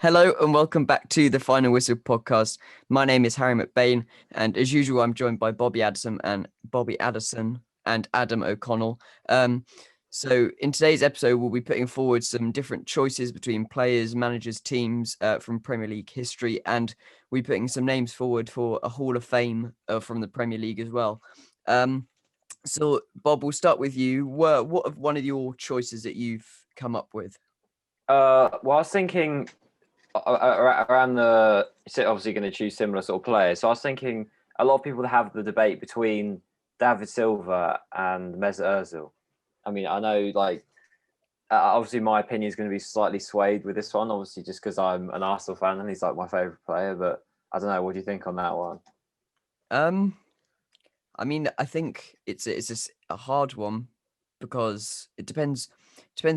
Hello and welcome back to the Final Whistle podcast. My name is Harry McBain, and as usual, I'm joined by Bobby Addison and Adam O'Connell. So in today's episode, we'll be putting forward some different choices between players, managers, teams from Premier League history, and we're putting some names forward for a Hall of Fame from the Premier League as well. So Bob, we'll start with you. What of one of your choices that you've come up with? Well, I was thinking around the. So obviously, going to choose similar sort of players. So I was thinking a lot of people have the debate between David Silva and Mesut Ozil. I mean, I know obviously my opinion is going to be slightly swayed with this one. Obviously, just because I'm an Arsenal fan and he's like my favourite player. But I don't know. What do you think on that one? I mean, I think it's a hard one because it depends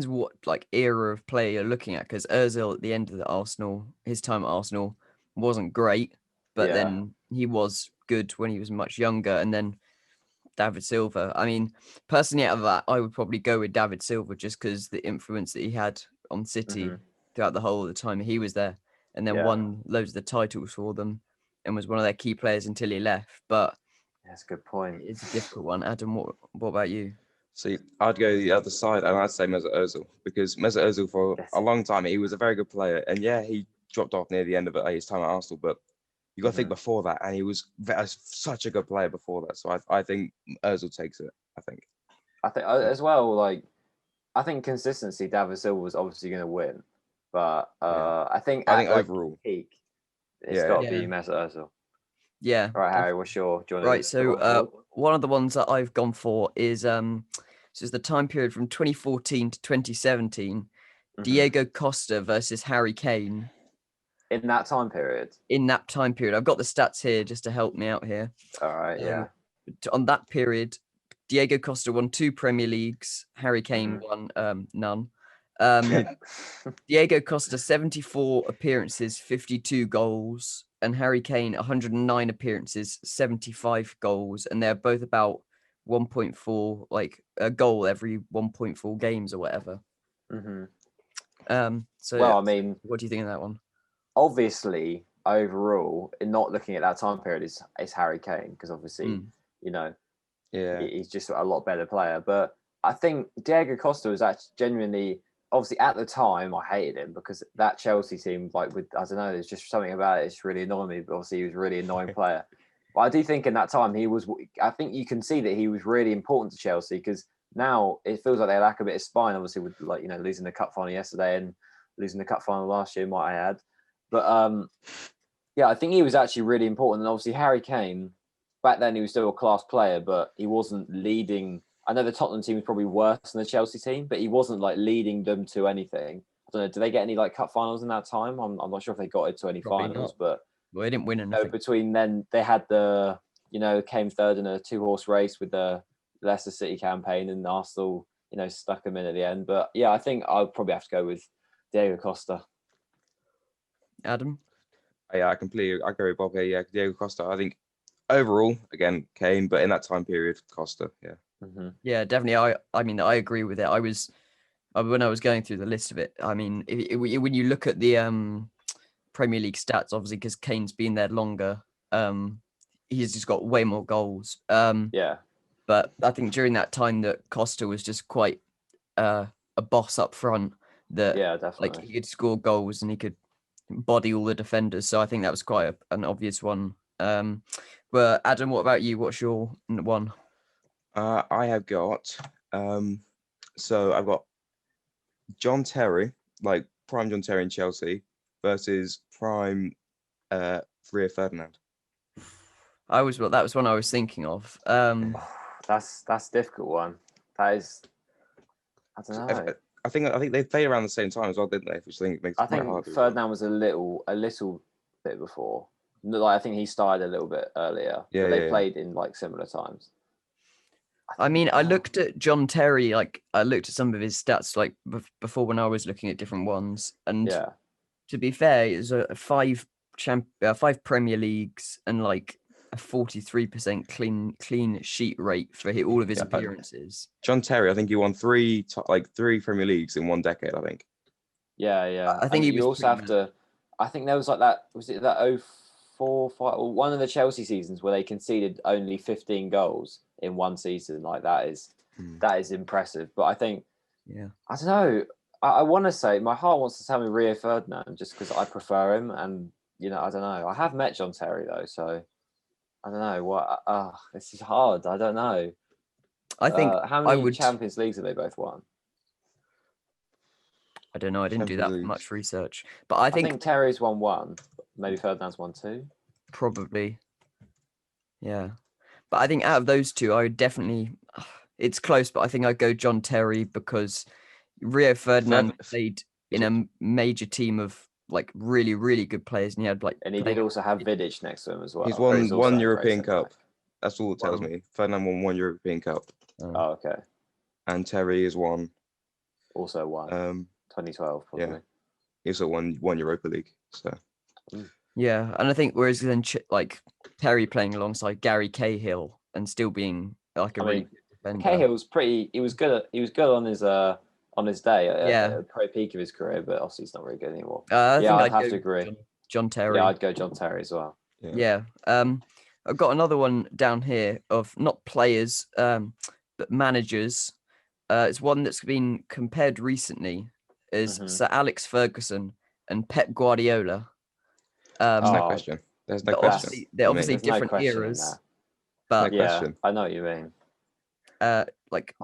what like era of player you're looking at. Because Özil at the end of his time at Arsenal wasn't great, but Yeah. then he was good when he was much younger. And then David Silva. I mean, personally, out of that, I would probably go with David Silva just because the influence that he had on City throughout the whole of the time he was there, and then Yeah. won loads of the titles for them, and was one of their key players until he left. But That's a good point. it's a difficult one. Adam, what about you? See, I'd go the other side, and I'd say Mesut Ozil because Mesut Ozil for a long time he was a very good player, and yeah, he dropped off near the end of his time at Arsenal. But you got to think before that, and he was such a good player before that. So I think Ozil takes it. I think as well. I think consistency. David Silva was obviously going to win, but I think overall peak, it's got to be Yeah. Mesut Ozil. Yeah. Right, Harry, what's your do you wanna Right. go So forward? one of the ones that I've gone for is so it's the time period from 2014 to 2017. Diego Costa versus Harry Kane. In that time period. In that time period, I've got the stats here just to help me out here. All right, yeah. On that period, Diego Costa won 2 Premier Leagues. Harry Kane won none. Diego Costa 74 appearances, 52 goals, and Harry Kane 109 appearances, 75 goals, and they're both about 1.4 like a goal every 1.4 games or whatever. So Well, I mean, what do you think of that one? obviously, overall, in not looking at that time period, is Harry Kane because obviously, you know, he's just a lot better player. But I think Diego Costa was actually genuinely, obviously at the time, I hated him because that Chelsea team, I don't know, there's just something about it. It's really annoying me. But obviously, he was a really annoying player. But I do think in that time I think you can see that he was really important to Chelsea because now it feels like they lack a bit of spine. Obviously, with losing the cup final yesterday and losing the cup final last year, might I add. But yeah, I think he was actually really important. And obviously, Harry Kane, back then he was still a class player, but he wasn't leading. I know the Tottenham team was probably worse than the Chelsea team, but he wasn't like leading them to anything. I don't know. Do they get any like cup finals in that time? I'm not sure if they got it to any Probably finals, not. but Well, they didn't win anything. between then they had came third in a 2-horse race with the Leicester City campaign, and Arsenal, stuck them in at the end. But yeah, I think I'll probably have to go with Diego Costa. Adam? Yeah, I agree with Bob here. Yeah, Diego Costa. I think overall, again, Kane, but in that time period, Costa. Yeah. Yeah, definitely. I mean, I agree with it. When I was going through the list of it, I mean, when you look at the Premier League stats, obviously, because Kane's been there longer, he's just got way more goals. Yeah. But I think during that time that Costa was just quite a boss up front. That definitely. like he could score goals and he could body all the defenders. So I think that was quite an obvious one. But Adam, what about you? What's your one? I have got so I've got John Terry, like prime John Terry in Chelsea versus prime Rio Ferdinand. That was one I was thinking of. That's a difficult one. That is, I don't know. I think they played around the same time as well, didn't they? Which I think makes it quite hard. Ferdinand was a little bit before. Like, I think he started a little bit earlier. Yeah, but they played in like similar times. I mean, I looked at John Terry, like I looked at some of his stats, like before when I was looking at different ones. And to be fair, it was a 5 Premier Leagues and like a 43% clean sheet rate for all of his appearances. John Terry, I think he won 3 Premier Leagues in one decade. I think. Yeah. I think you also have to I think there was like that. Was it that 04, 05, or one of the Chelsea seasons where they conceded only 15 goals in one season? Like that is impressive. But I think, I don't know. I want to say my heart wants to tell me Rio Ferdinand just because I prefer him, and I don't know. I have met John Terry though, so I don't know what. This is hard. I don't know. I think how many Champions Leagues have they both won? I don't know. I didn't do that much research, but I think Terry's won one. Maybe Ferdinand's won two. Probably, yeah. But I think out of those two, I would definitely. It's close, but I think I'd go John Terry because Rio Ferdinand played in a major team of like really, really good players, and he had like. And he did also have Vidic next to him as well. He's won one European Cup. That's all it tells me. Ferdinand won one European Cup. Oh, okay. And Terry has won. Also won. 2012, probably. Yeah. He also won Europa League. So. Yeah, and I think whereas then like Terry playing alongside Gary Cahill and still being like a really good defender. Cahill's pretty. He was good on his day. At the pro peak of his career, but obviously he's not very good anymore. I'd have to agree. John Terry. Yeah, I'd go John Terry as well. Yeah. I've got another one down here of not players, but managers. It's one that's been compared recently. Is Sir Alex Ferguson and Pep Guardiola. There's no question. There's no question. They're obviously different eras. But no I know what you mean. Like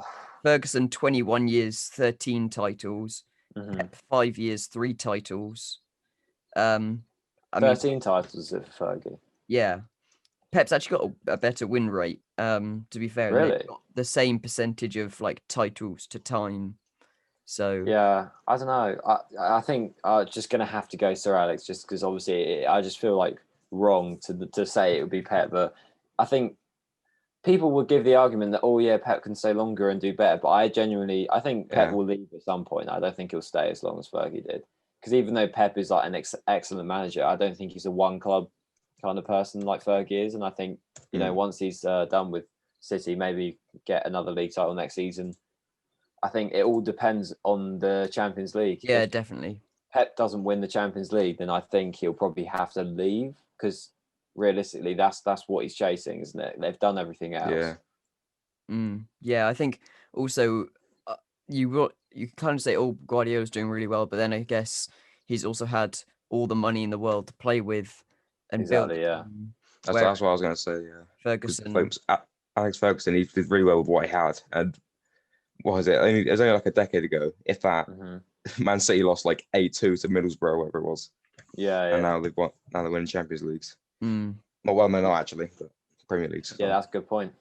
Ferguson, 21 years, 13 titles. Pep, 5 years, 3 titles. 13 titles for Fergie. Yeah. Pep's actually got a better win rate, to be fair. Really? Got the same percentage of like titles to time. So yeah, I don't know. I think I'm just gonna have to go Sir Alex just because obviously I just feel like wrong to say it would be Pep, but I think people would give the argument that Pep can stay longer and do better, but I think Pep will leave at some point. I don't think he'll stay as long as Fergie did, because even though Pep is like an excellent manager, I don't think he's a one club kind of person like Fergie is, and I think once he's done with City, maybe get another league title next season. I think it all depends on the Champions League. Yeah, definitely. Pep doesn't win the Champions League, then I think he'll probably have to leave, because realistically, that's what he's chasing, isn't it? They've done everything else. Yeah. Yeah, I think also you kind of say, Guardiola's doing really well, but then I guess he's also had all the money in the world to play with and build. Yeah. That's what I was going to say. Yeah. Ferguson. Alex Ferguson, he did really well with what he had, and. What was it? It was only like a decade ago, if that. Man City lost like 8-2 to Middlesbrough, whatever it was. Yeah. And now they're winning Champions Leagues. Well, no, not actually, but Premier Leagues. Yeah, that's a good point.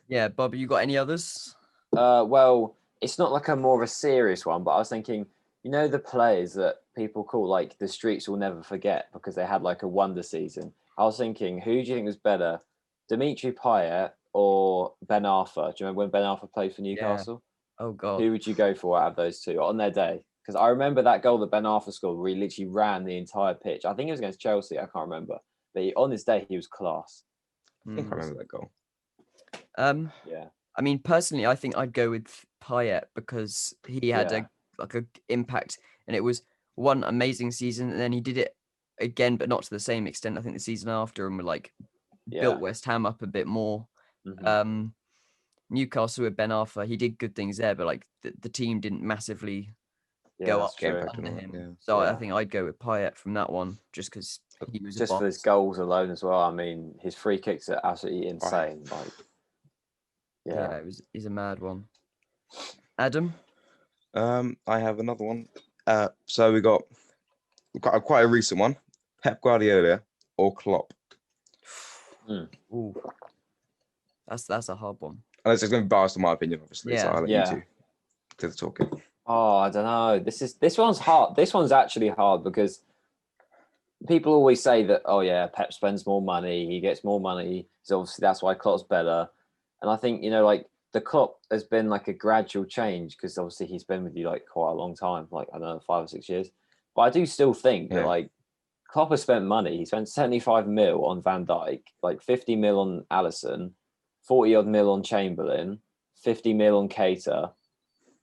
Yeah, Bob, you got any others? Well, it's not like a more of a serious one, but I was thinking, the players that people call like the streets will never forget because they had like a wonder season. I was thinking, who do you think was better, Dimitri Payet or Ben Arfa? Do you remember when Ben Arfa played for Newcastle? Yeah. Oh God. Who would you go for out of those two on their day? Because I remember that goal that Ben Arfa scored where he literally ran the entire pitch. I think it was against Chelsea. I can't remember. But on his day, he was class. I think I remember that goal. Yeah. I mean, personally, I think I'd go with Payet because he had a impact, and it was one amazing season, and then he did it again, but not to the same extent. I think the season after, and built West Ham up a bit more. Newcastle with Ben Arfa, he did good things there, but like the team didn't massively go up under him. Yeah. So I think I'd go with Payet from that one, just because he was just for his goals alone as well. I mean, his free kicks are absolutely insane. Right. He's a mad one. Adam, I have another one. So we got quite a recent one: Pep Guardiola or Klopp. Ooh. That's a hard one. And it's going to be biased in my opinion, obviously. So I'll let you two do the talking. Oh, I don't know. This one's hard. This one's actually hard because people always say that, Pep spends more money, he gets more money, so obviously that's why Klopp's better. And I think, like the Klopp has been like a gradual change because obviously he's been with you like quite a long time, like I don't know, 5 or 6 years. But I do still think that like Klopp has spent money. He spent 75 mil on Van Dijk, like 50 mil on Alisson, 40 odd mil on Chamberlain, 50 mil on Keita.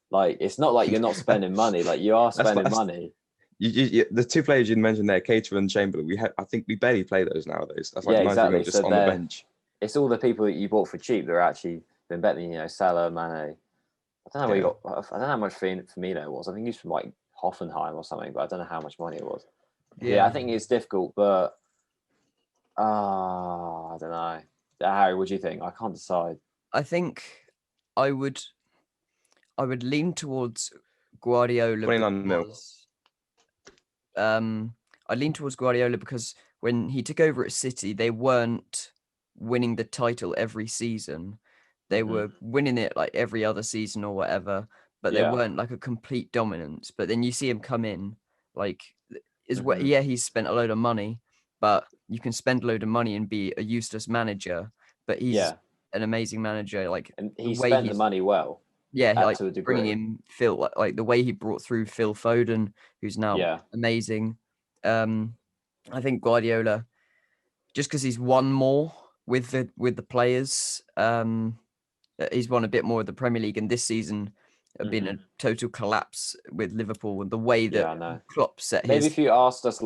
Like, it's not like you're not spending money. Like, you are spending money. the two players you mentioned there, Cater and Chamberlain, I think we barely play those nowadays. That's like 90 minutes just on the bench. It's all the people that you bought for cheap that are actually been better than, Salah, Mane. I don't know where you got. I don't know how much Firmino was. I think he's from like Hoffenheim or something, but I don't know how much money it was. Yeah, I think it's difficult, but I don't know. Harry, what do you think? I can't decide. I think I would lean towards Guardiola. 29 mil. I lean towards Guardiola because when he took over at City, they weren't winning the title every season. They were winning it like every other season or whatever, but they weren't like a complete dominance. But then you see him come in, like, he's spent a load of money, but you can spend a load of money and be a useless manager. But he's an amazing manager. Like, and he spent the money well. Yeah, like to a degree. Bringing in Phil, like the way he brought through Phil Foden, who's now amazing. I think Guardiola, just because he's won more with the players, he's won a bit more of the Premier League, and this season have been a total collapse with Liverpool and the way that Klopp set his. Maybe if you asked us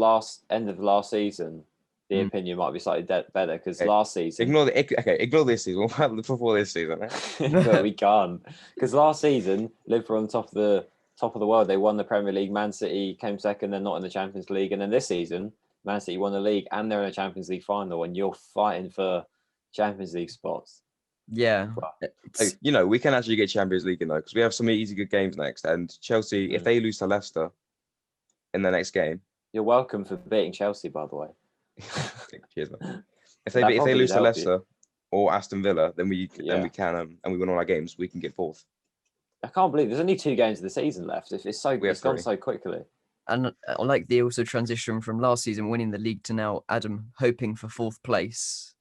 end of last season, the opinion might be slightly better because last season. Ignore this season. Before this season, but we can't because last season Liverpool on top of the world. They won the Premier League. Man City came second. They're not in the Champions League, and then this season, Man City won the league and they're in a Champions League final, and you're fighting for Champions League spots. Yeah, we can actually get Champions League because we have some easy good games next, and Chelsea, if they lose to Leicester in the next game, you're welcome for beating Chelsea, by the way. Cheers, man. If they lose to Leicester or Aston Villa, then we can and we win all our games, we can get fourth. I can't believe there's only 2 games of the season left. It's gone so quickly. And I like the also transition from last season winning the league to now Adam hoping for 4th place.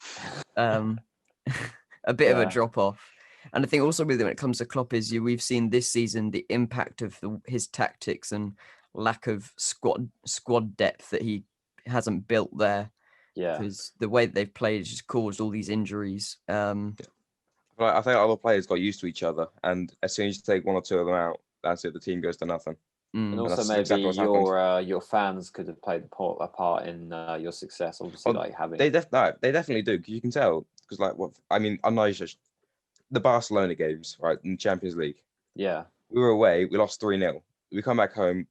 A bit of a drop off. And I think also when it comes to Klopp we've seen this season the impact of his tactics and lack of squad depth that he hasn't built there. Yeah, because the way that they've played has just caused all these injuries. I think other players got used to each other, and as soon as you take 1 or 2 of them out, that's it. The team goes to nothing. And also maybe exactly your fans could have played a part in your success. Obviously, they definitely do, because you can tell. Because I'm not just the Barcelona games, right, in the Champions League. Yeah, we were away. We lost 3-0. We come back home,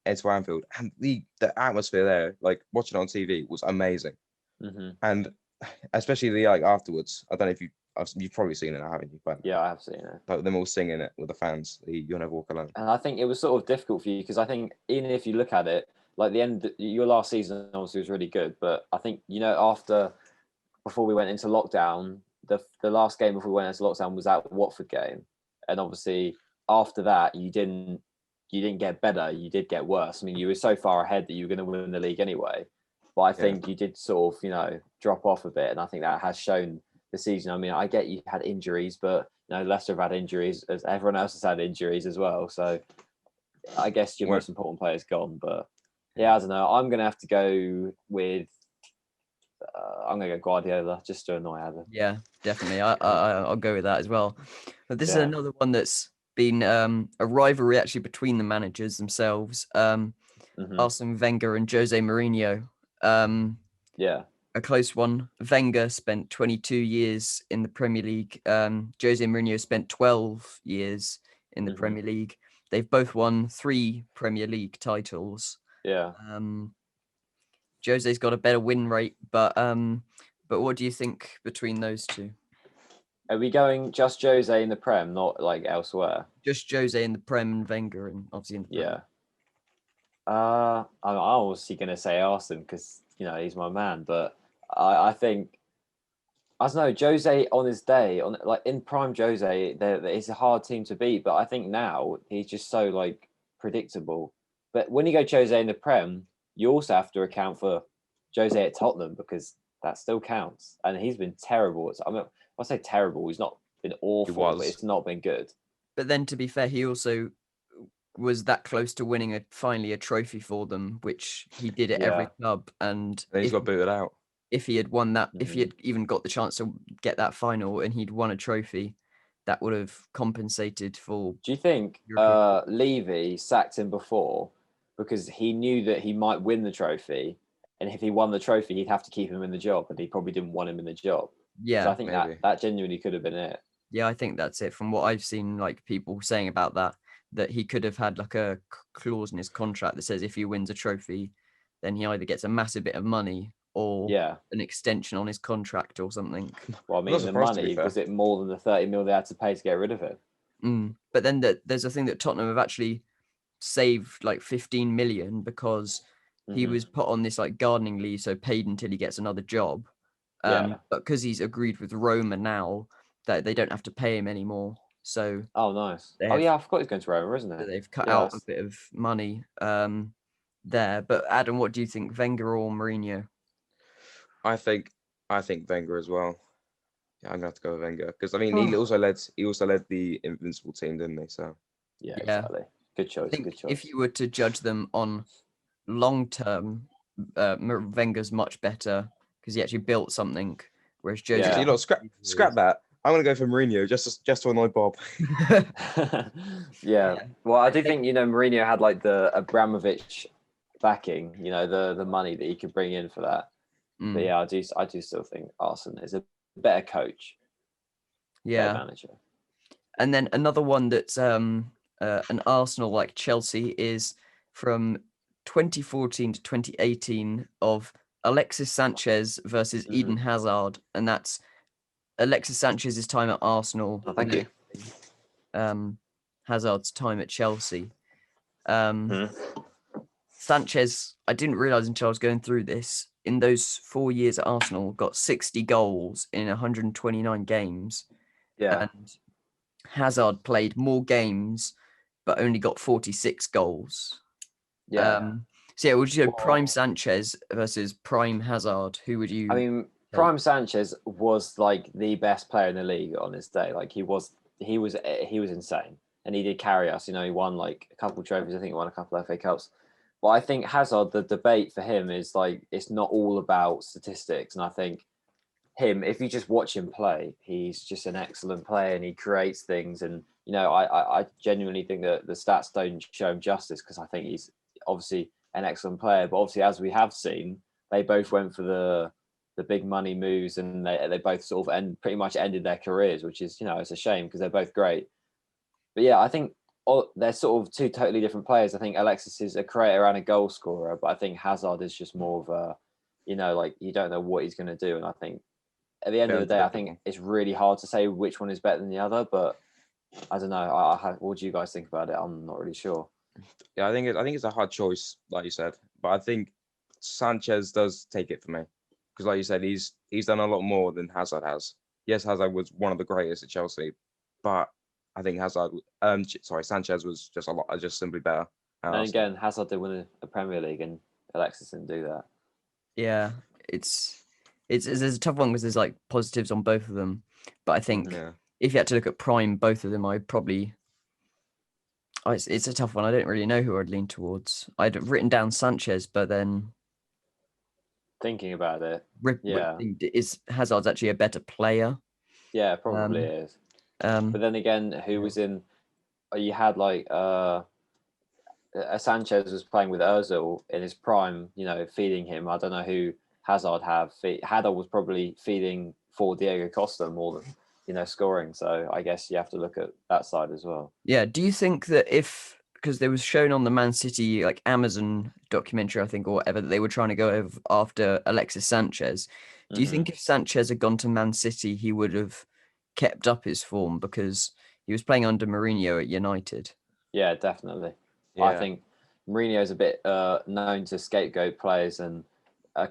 head to Anfield, and the atmosphere there, like watching it on TV, was amazing. And especially afterwards. I don't know if you've probably seen it, haven't you? But yeah, I have seen it. Like them all singing it with the fans. You'll never walk alone. And I think it was sort of difficult for you because I think even if you look at it, like your last season obviously was really good, but I think before we went into lockdown, the last game before we went into lockdown was that Watford game, and obviously after that you didn't get better, you did get worse. I mean, you were so far ahead that you were going to win the league anyway, but I think you did sort of drop off a bit, and I think that has shown the season. I mean, I get you had injuries, but Leicester have had injuries as everyone else has had injuries as well. So I guess your most important player's gone. But yeah, I don't know. I'm going to have to go with. I'm going to go Guardiola just to annoy Adam. Yeah, definitely. I'll go with that as well. But this is another one that's been a rivalry actually between the managers themselves. Arsene Wenger and Jose Mourinho. A close one. Wenger spent 22 years in the Premier League. Jose Mourinho spent 12 years in the Premier League. They've both won 3 Premier League titles. Yeah. Jose's got a better win rate, but what do you think between those two? Are we going just Jose in the Prem, not like elsewhere? Just Jose in the Prem and Wenger, and obviously in the Prem. Yeah. I'm obviously going to say Arsene because he's my man, but I think I don't know, Jose on his day, in prime Jose, it's a hard team to beat, but I think now he's just so predictable. But when you go Jose in the Prem, you also have to account for Jose at Tottenham because that still counts, and he's been terrible. I say terrible. He's not been awful, but it's not been good. But then, to be fair, he also was that close to winning finally a trophy for them, which he did at every club. And he's got booted out. If he had won that, if he had even got the chance to get that final and he'd won a trophy, that would have compensated for. Do you think Levy sacked him before because he knew that he might win the trophy, and if he won the trophy, he'd have to keep him in the job, and he probably didn't want him in the job. Yeah, so I think that genuinely could have been it. Yeah, I think that's it. From what I've seen, like people saying about that he could have had like a clause in his contract that says if he wins a trophy, then he either gets a massive bit of money or an extension on his contract or something. Well, I mean, the money, was it more than the 30 mil they had to pay to get rid of him? But then there's a thing that Tottenham have actually saved like 15 million because he was put on this like gardening leave, so paid until he gets another job. But because he's agreed with Roma now, that they don't have to pay him anymore. So nice. I forgot he's going to Roma, isn't it? They've cut out a bit of money there. But Adam, what do you think, Wenger or Mourinho? I think Wenger as well. Yeah, I'm gonna have to go with Wenger because I mean he also led the Invincible team, didn't he? So yeah, exactly. Good choice. Good choice. If you were to judge them on long term, Wenger's much better because he actually built something, whereas Jose. Yeah. You know, scrap that. I'm gonna go for Mourinho just to annoy Bob. Yeah. Well, I do think Mourinho had like the Abramovich backing, the money that he could bring in for that. But yeah, I do still think Arsene is a better coach. Yeah. Better manager. And then another one that's an Arsenal like Chelsea is from 2014 to 2018 of Alexis Sanchez versus Eden Hazard, and that's Alexis Sanchez's time at Arsenal. Oh, thank you. Hazard's time at Chelsea. Sanchez, I didn't realize until I was going through this, in those 4 years at Arsenal, got 60 goals in 129 games. Yeah. And Hazard played more games, but only got 46 goals. Yeah. So yeah, would you go prime Sanchez versus prime Hazard? Who would you? I mean, prime Sanchez was like the best player in the league on his day. Like he was insane, and he did carry us. He won like a couple of trophies. I think he won a couple of FA Cups. But I think Hazard, the debate for him is like it's not all about statistics, and I think if you just watch him play, he's just an excellent player, and he creates things. And I genuinely think that the stats don't show him justice because I think he's obviously an excellent player. But obviously, as we have seen, they both went for the big money moves, and they both sort of pretty much ended their careers, which is it's a shame because they're both great. But yeah, I think they're sort of two totally different players. I think Alexis is a creator and a goal scorer, but I think Hazard is just more of a like you don't know what he's going to do. And I think at the end of the day, I think it's really hard to say which one is better than the other. But I don't know. What do you guys think about it? I'm not really sure. Yeah, I think it's a hard choice, like you said. But I think Sanchez does take it for me because, like you said, he's done a lot more than Hazard has. Yes, Hazard was one of the greatest at Chelsea, but I think Sanchez was just simply better. And again, Hazard did win a Premier League, and Alexis didn't do that. Yeah, it's there's a tough one because there's like positives on both of them, but I think if you had to look at prime both of them, it's a tough one. I don't really know who I'd lean towards. I'd have written down Sanchez, but then thinking about it, is Hazard's actually a better player? Yeah, probably is. But then again, who was in? You had like Sanchez was playing with Özil in his prime, feeding him. I don't know who Hazard have. Hazard was probably feeding for Diego Costa more than scoring. So I guess you have to look at that side as well. Yeah. Do you think that because there was shown on the Man City like Amazon documentary, I think, or whatever, that they were trying to go after Alexis Sanchez. Do you think if Sanchez had gone to Man City, he would have kept up his form because he was playing under Mourinho at United? Yeah, definitely. Yeah. I think Mourinho's a bit known to scapegoat players and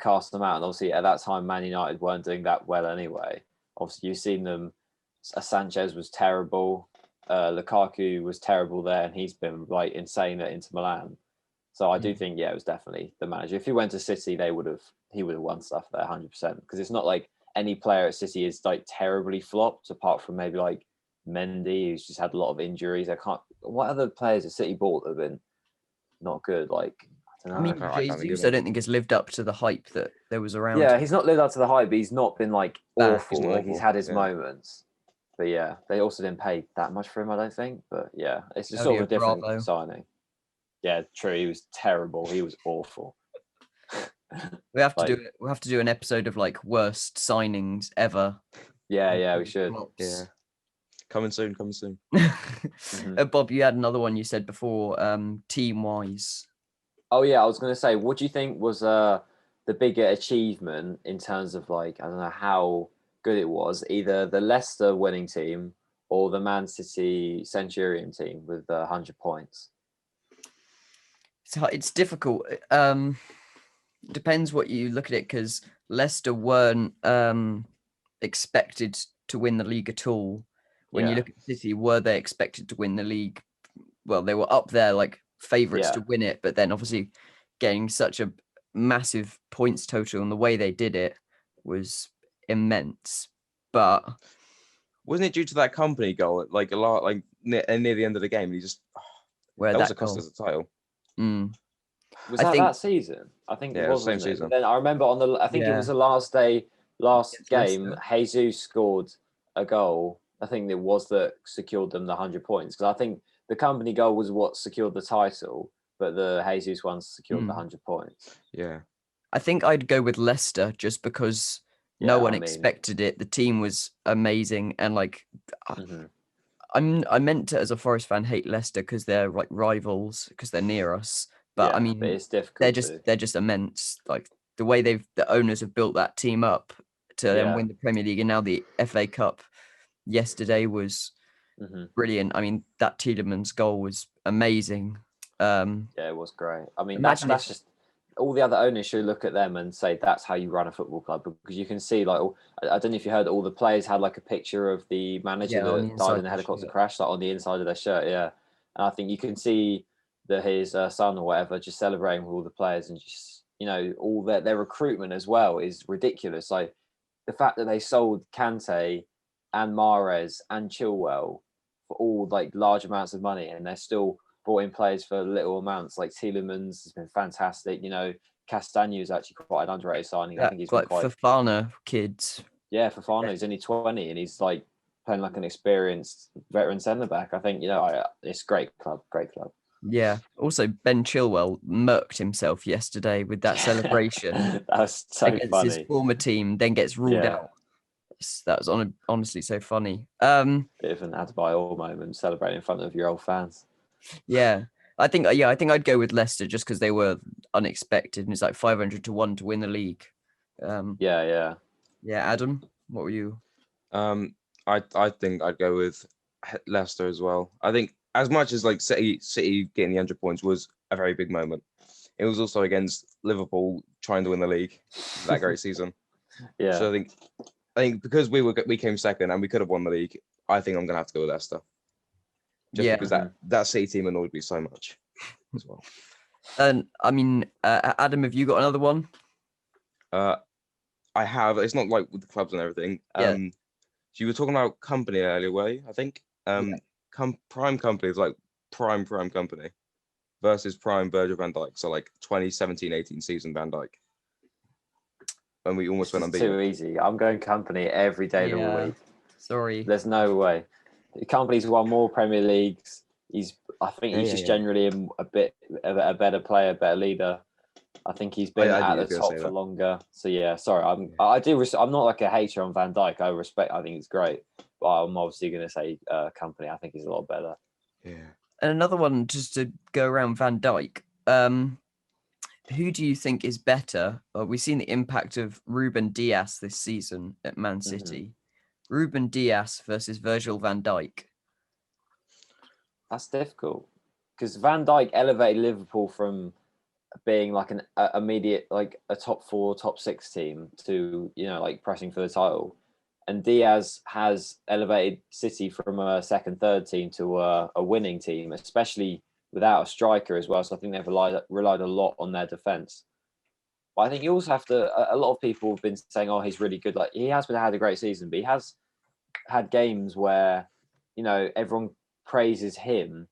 cast them out. And obviously at that time, Man United weren't doing that well anyway. Obviously, you've seen them. Sanchez was terrible. Lukaku was terrible there, and he's been like insane at Inter Milan. So I do think, it was definitely the manager. If he went to City, he would have won stuff there 100%. Because it's not like any player at City is like terribly flopped, apart from maybe like Mendy, who's just had a lot of injuries. What other players at City bought that have been not good? Like, I don't know. I mean, Jesus, I don't think has lived up to the hype that there was around. Yeah, he's not lived up to the hype, but he's not been like awful. He's had his moments. But yeah, they also didn't pay that much for him, I don't think. But yeah, it's just sort of a different signing. Yeah, true. He was terrible. He was awful. We have to do an episode of like worst signings ever. Yeah, we should. Yeah. Coming soon. Bob, you had another one you said before, team wise. Oh yeah, I was gonna say, what do you think was the bigger achievement in terms of like, I don't know how good it was, either the Leicester winning team or the Man City Centurion team with 100 points? So it's difficult. Depends what you look at it, because Leicester weren't expected to win the league at all. When you look at City, were they expected to win the league? Well, they were up there like favourites to win it, but then obviously getting such a massive points total and the way they did it was immense. But wasn't it due to that company goal? Like a lot, like near the end of the game, he just where that also cost us a title. Was that season? I think it was, same season. season. Then I remember I think it was the last game, Jesus scored a goal. I think it was that secured them the 100 points, because I think the company goal was what secured the title, but the Jesus one secured the 100 points. Yeah. I think I'd go with Leicester just because no one expected it. The team was amazing, and like I meant to, as a Forest fan, hate Leicester because they're like rivals, because they're near us. But I mean, but it's difficult. They're just immense. Like the way the owners have built that team up to then win the Premier League, and now the FA Cup yesterday was brilliant. I mean, that Tielemans goal was amazing. It was great. I mean, that's just all the other owners should look at them and say that's how you run a football club, because you can see, like, I don't know if you heard, all the players had like a picture of the manager that died in a helicopter crash, like on the inside of their shirt. And I think you can see his son or whatever just celebrating with all the players, and just, all their recruitment as well is ridiculous. Like the fact that they sold Kante and Mahrez and Chilwell for all like large amounts of money, and they're still brought in players for little amounts. Like Tielemans has been fantastic. Castagna is actually quite an underrated signing. I think he's like quite Fofana kids. Yeah, Fofana. He's only 20 and he's like playing like an experienced veteran centre back. I think it's great club. Yeah. Also, Ben Chilwell murked himself yesterday with that celebration. That was so against funny. His former team, then gets ruled out. That was honestly so funny. Bit of an Adebayor moment, celebrating in front of your old fans. Yeah, I think I'd go with Leicester just because they were unexpected, and it's like 500 to 1 to win the league. Yeah. Adam, what were you? I think I'd go with Leicester as well. I think as much as like City getting the 100 points was a very big moment, it was also against Liverpool trying to win the league that great season. Yeah. So I think because we came second and we could have won the league, I think I'm gonna have to go with Leicester. Just because that City team annoyed me so much as well. And I mean, Adam, have you got another one? I have. It's not like with the clubs and everything. So you were talking about company earlier, were you? I think prime company is like prime company versus prime Virgil van Dijk. So like 2017-18 season Van Dijk. And we almost went unbeaten. Too easy. I'm going company every day of the week. Sorry. There's no way. The company's won more Premier Leagues. I think he's just generally a bit of a better player, better leader. I think he's been at the top for longer. So yeah, sorry. I'm not like a hater on Van Dijk. I think he's great, but I'm obviously going to say company. I think he's a lot better. Yeah. And another one, just to go around Van Dijk. Who do you think is better? We've seen the impact of Ruben Dias this season at Man City. Ruben Dias versus Virgil van Dijk. That's difficult, because Van Dijk elevated Liverpool from being like an immediate, like a top 4, top 6 team to, like pressing for the title. And Diaz has elevated City from a second, third team to a winning team, especially without a striker as well. So I think they've relied a lot on their defense. But I think you also have to, a lot of people have been saying, oh, he's really good. Like, he has had a great season, but he has had games where, everyone praises him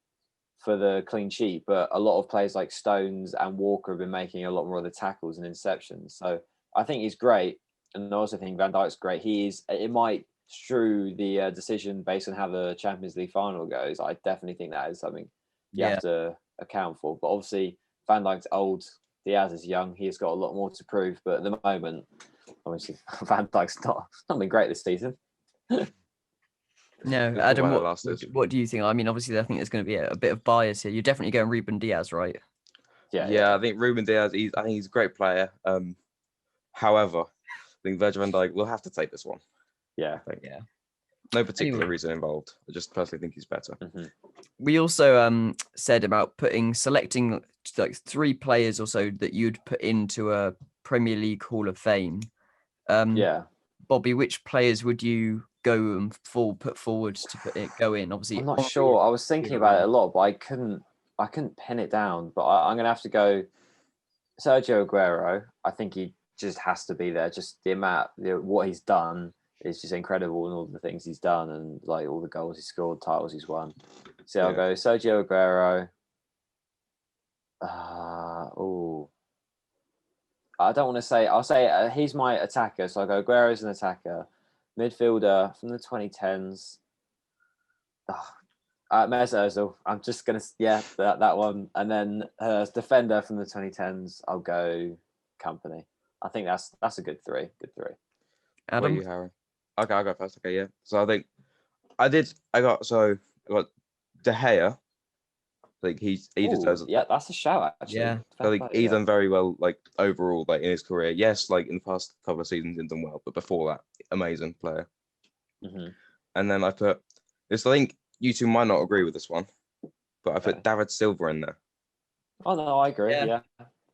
for the clean sheet, but a lot of players like Stones and Walker have been making a lot more of the tackles and interceptions. So I think he's great. And I also think Van Dijk's great. It might strew the decision based on how the Champions League final goes. I definitely think that is something you have to account for. But obviously, Van Dijk's old, Diaz is young. He's got a lot more to prove. But at the moment, obviously, Van Dijk's not been great this season. No, Adam, what do you think? I mean, obviously, I think there's going to be a bit of bias here. You're definitely going Ruben Diaz, right? Yeah. I think Ruben Diaz. I think he's a great player. However, I think Virgil van Dijk will have to take this one. Yeah. Yeah. No particular reason involved. I just personally think he's better. Mm-hmm. We also said about selecting like 3 players or so that you'd put into a Premier League Hall of Fame. Bobby, which players would you go and put forward to go in? Obviously, I'm not sure. I was thinking about it a lot, but I couldn't pin it down. But I'm gonna have to go Sergio Aguero. I think he just has to be there. Just the amount, what he's done is just incredible, and all the things he's done, and like all the goals he's scored, titles he's won. So I'll go Sergio Aguero. I don't want to say. I'll say he's my attacker. So I go Aguero's an attacker, midfielder from the 2010s. Mesut Ozil. I'm just gonna that one, and then defender from the 2010s. I'll go Company. I think that's a good 3. Good 3. Adam, what are you, Harry? Okay, I'll go first. Okay, yeah. So I think I got De Gea. Like he deserves it. Yeah, that's a shout actually. Yeah, I think he's done very well, like overall, like in his career. Yes, like in the past couple of seasons, he's done well, but before that, amazing player. Mm-hmm. And then I put this. I think you two might not agree with this one, but I put David Silva in there. Oh no, I agree.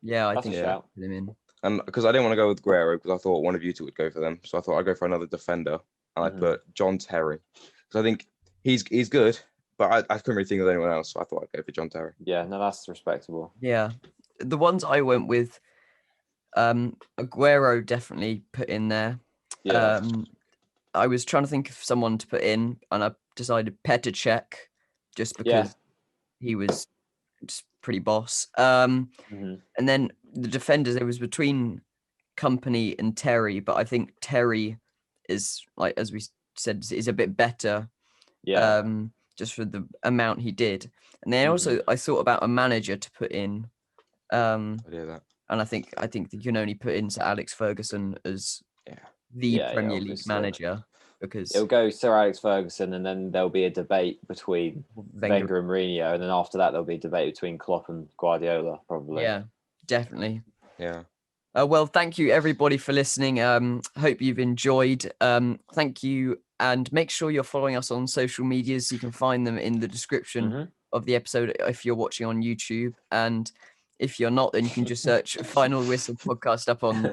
Yeah, I think shout. Put him in. And because I didn't want to go with Guerrero because I thought one of you two would go for them, so I thought I'd go for another defender, and I put John Terry because I think he's good. But I couldn't really think of anyone else, so I thought I'd go for John Terry. Yeah, no, that's respectable. Yeah. The ones I went with, Aguero definitely put in there. Yeah. I was trying to think of someone to put in, and I decided Petr Cech, just because he was just pretty boss. And then the defenders, it was between Company and Terry, but I think Terry is, like, as we said, is a bit better. Yeah. Just for the amount he did. And then also I thought about a manager to put in. I did that. And I think that you can only put in Sir Alex Ferguson as the Premier League manager, because it'll go Sir Alex Ferguson, and then there'll be a debate between Wenger and Mourinho, and then after that there'll be a debate between Klopp and Guardiola, probably. Yeah, definitely. Yeah. Well, thank you everybody for listening. Hope you've enjoyed. Thank you, and make sure you're following us on social medias. You can find them in the description of the episode if you're watching on YouTube, and if you're not, then you can just search Final Whistle Podcast up on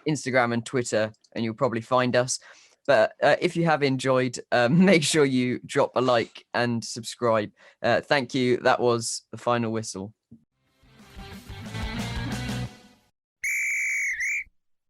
Instagram and Twitter, and you'll probably find us. But if you have enjoyed, make sure you drop a like and subscribe. Thank you. That was the Final Whistle.